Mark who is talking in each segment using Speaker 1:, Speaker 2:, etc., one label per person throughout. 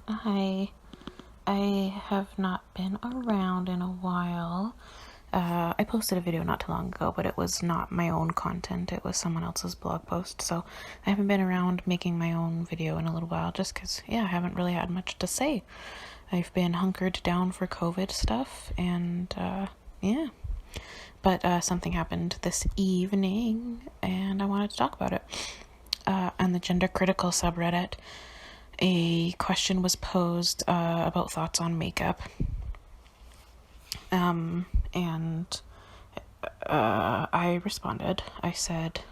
Speaker 1: Hi. I have not been around in a while. I posted a video not too long ago, but it was not my own content. It was someone else's blog post. So I haven't been around making my own video in a little while just because, I haven't really had much to say. I've been hunkered down for COVID stuff and, yeah. But something happened this evening and I wanted to talk about it. On the gender critical subreddit, a question was posed about thoughts on makeup. And I responded. I said,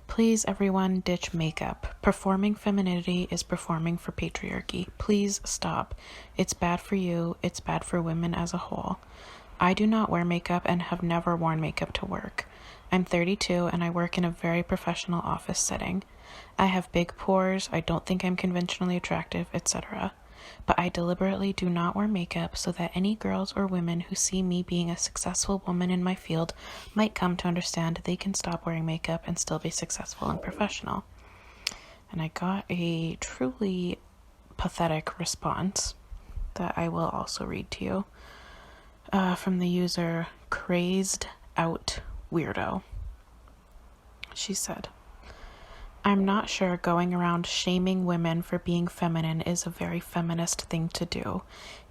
Speaker 1: please everyone ditch makeup. Performing femininity is performing for patriarchy. Please stop. It's bad for you. It's bad for women as a whole. I do not wear makeup and have never worn makeup to work. I'm 32 and I work in a very professional office setting. I have big pores, I don't think I'm conventionally attractive, etc. But I deliberately do not wear makeup so that any girls or women who see me being a successful woman in my field might come to understand they can stop wearing makeup and still be successful and professional. And I got a truly pathetic response that I will also read to you from the user Crazed Out Weirdo. She said, I'm not sure going around shaming women for being feminine is a very feminist thing to do.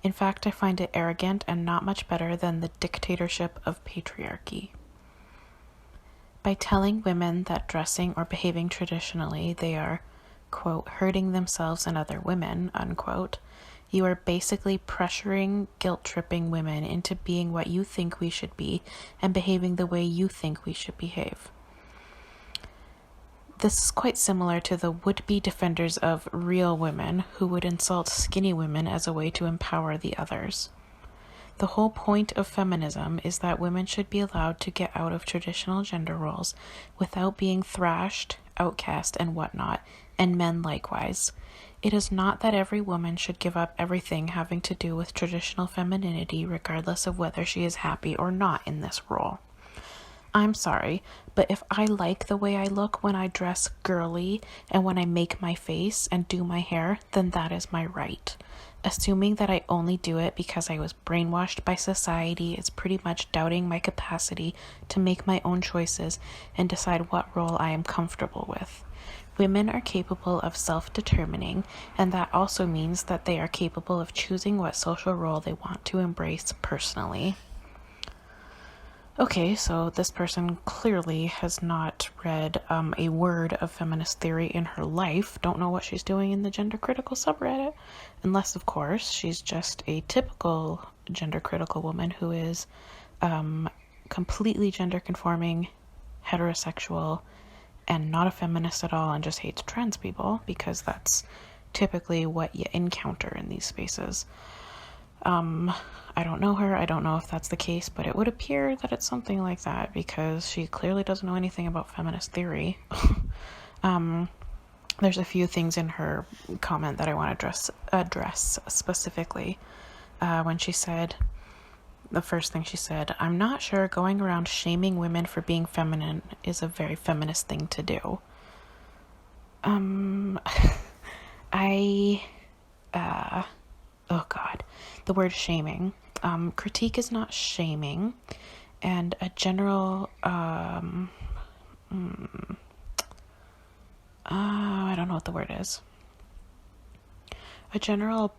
Speaker 1: In fact, I find it arrogant and not much better than the dictatorship of patriarchy. By telling women that dressing or behaving traditionally, they are, quote, hurting themselves and other women, unquote, you are basically pressuring, guilt-tripping women into being what you think we should be and behaving the way you think we should behave. This is quite similar to the would-be defenders of real women who would insult skinny women as a way to empower the others. The whole point of feminism is that women should be allowed to get out of traditional gender roles without being thrashed, outcast, and whatnot, and men likewise. It is not that every woman should give up everything having to do with traditional femininity regardless of whether she is happy or not in this role. I'm sorry, but if I like the way I look when I dress girly and when I make my face and do my hair, then that is my right. Assuming that I only do it because I was brainwashed by society is pretty much doubting my capacity to make my own choices and decide what role I am comfortable with. Women are capable of self-determining, and that also means that they are capable of choosing what social role they want to embrace personally. Okay, so this person clearly has not read a word of feminist theory in her life, don't know what she's doing in the gender critical subreddit, unless, of course, she's just a typical gender critical woman who is completely gender conforming, heterosexual, and not a feminist at all and just hates trans people, because that's typically what you encounter in these spaces. I don't know her. I don't know if that's the case, but it would appear that it's something like that because she clearly doesn't know anything about feminist theory. There's a few things in her comment that I want to address specifically. When she said, the first thing she said, I'm not sure going around shaming women for being feminine is a very feminist thing to do. Oh God, the word shaming. Critique is not shaming, and a general, I don't know what the word is. A general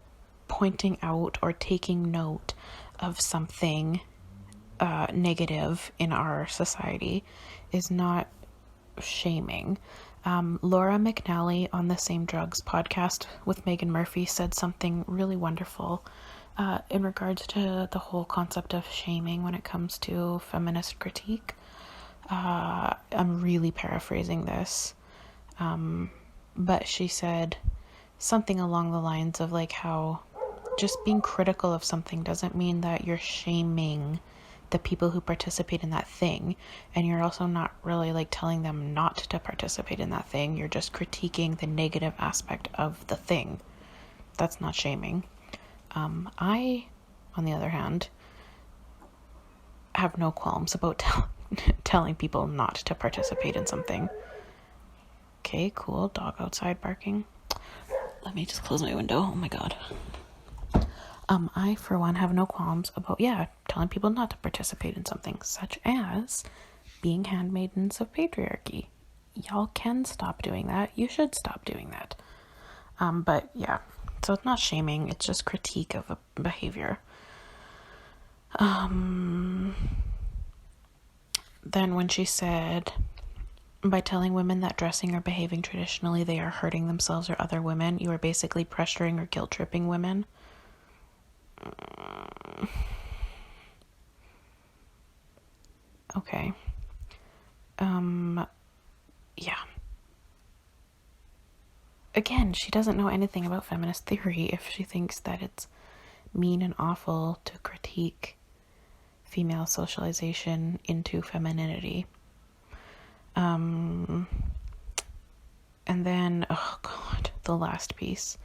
Speaker 1: pointing out or taking note of something negative in our society is not shaming. Laura McNally on the Same Drugs podcast with Megan Murphy said something really wonderful in regards to the whole concept of shaming when it comes to feminist critique. I'm really paraphrasing this, but she said something along the lines of like how just being critical of something doesn't mean that you're shaming the people who participate in that thing, and you're also not really like telling them not to participate in that thing. You're just critiquing the negative aspect of the thing. That's not shaming. I, on the other hand, have no qualms about telling people not to participate in something. Okay, cool. Dog outside barking. Let me just close my window. Oh my god. I, for one, have no qualms about, telling people not to participate in something, such as being handmaidens of patriarchy. Y'all can stop doing that. You should stop doing that. But yeah, so it's not shaming, it's just critique of a behavior. Then when she said, by telling women that dressing or behaving traditionally, they are hurting themselves or other women, you are basically pressuring or guilt-tripping women. Okay. Yeah. Again, she doesn't know anything about feminist theory if she thinks that it's mean and awful to critique female socialization into femininity. And then, oh god, the last piece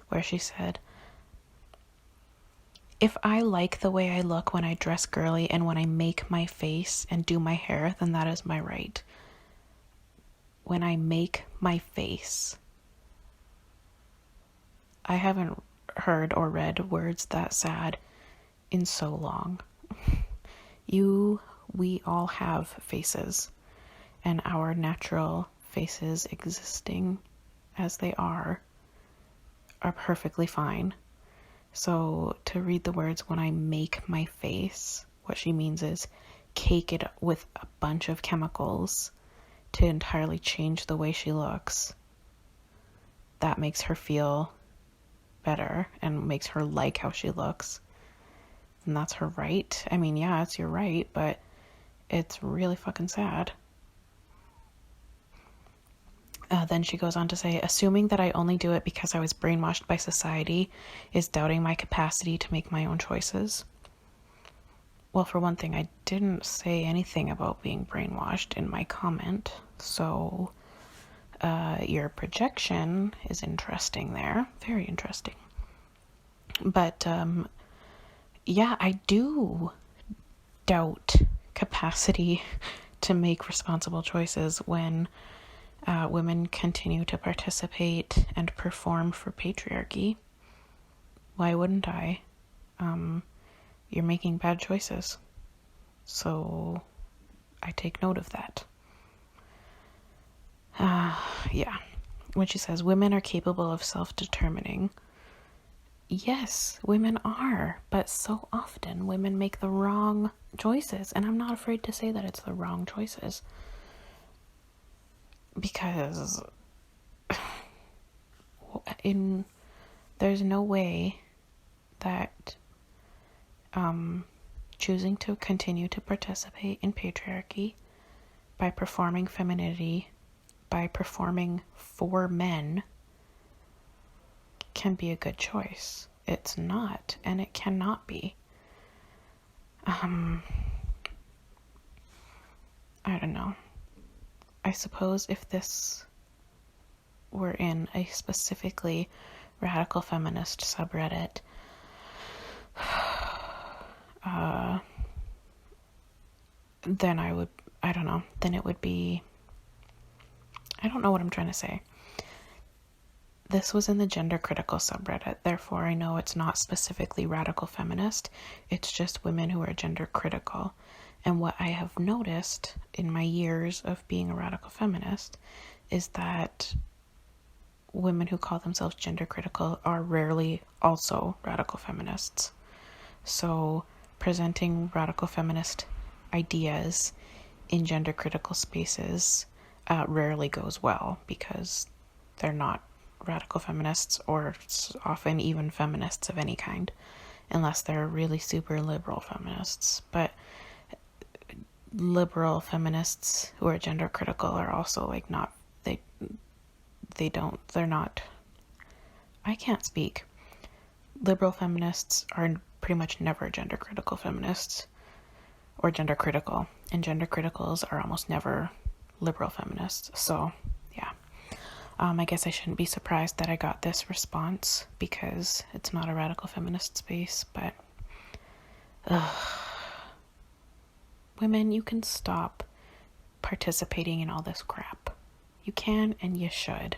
Speaker 1: where she said, if I like the way I look when I dress girly and when I make my face and do my hair, then that is my right. When I make my face. I haven't heard or read words that sad in so long. We all have faces, and our natural faces existing as they are perfectly fine. So to read the words, when I make my face, what she means is cake it with a bunch of chemicals to entirely change the way she looks. That makes her feel better and makes her like how she looks. And that's her right. I mean, yeah, it's your right, but it's really fucking sad. Then she goes on to say, assuming that I only do it because I was brainwashed by society is doubting my capacity to make my own choices. Well, for one thing, I didn't say anything about being brainwashed in my comment, so your projection is interesting there. Very interesting. But, yeah, I do doubt capacity to make responsible choices when women continue to participate and perform for patriarchy. Why wouldn't I? You're making bad choices. So I take note of that. Yeah. When she says women are capable of self-determining, yes, women are, but so often women make the wrong choices, and I'm not afraid to say that it's the wrong choices. Because there's no way that choosing to continue to participate in patriarchy by performing femininity, by performing for men, can be a good choice. It's not, and it cannot be. I don't know. I suppose if this were in a specifically radical feminist subreddit, then then it would be, I don't know what I'm trying to say. This was in the gender critical subreddit, therefore I know it's not specifically radical feminist, it's just women who are gender critical. And what I have noticed in my years of being a radical feminist is that women who call themselves gender critical are rarely also radical feminists. So presenting radical feminist ideas in gender critical spaces rarely goes well because they're not radical feminists or often even feminists of any kind, unless they're really super liberal feminists. But liberal feminists who are gender critical are also like not, they're not, I can't speak. Liberal feminists are pretty much never gender critical feminists or gender critical, and gender criticals are almost never liberal feminists. So yeah, I guess I shouldn't be surprised that I got this response because it's not a radical feminist space, but women, you can stop participating in all this crap. You can and you should.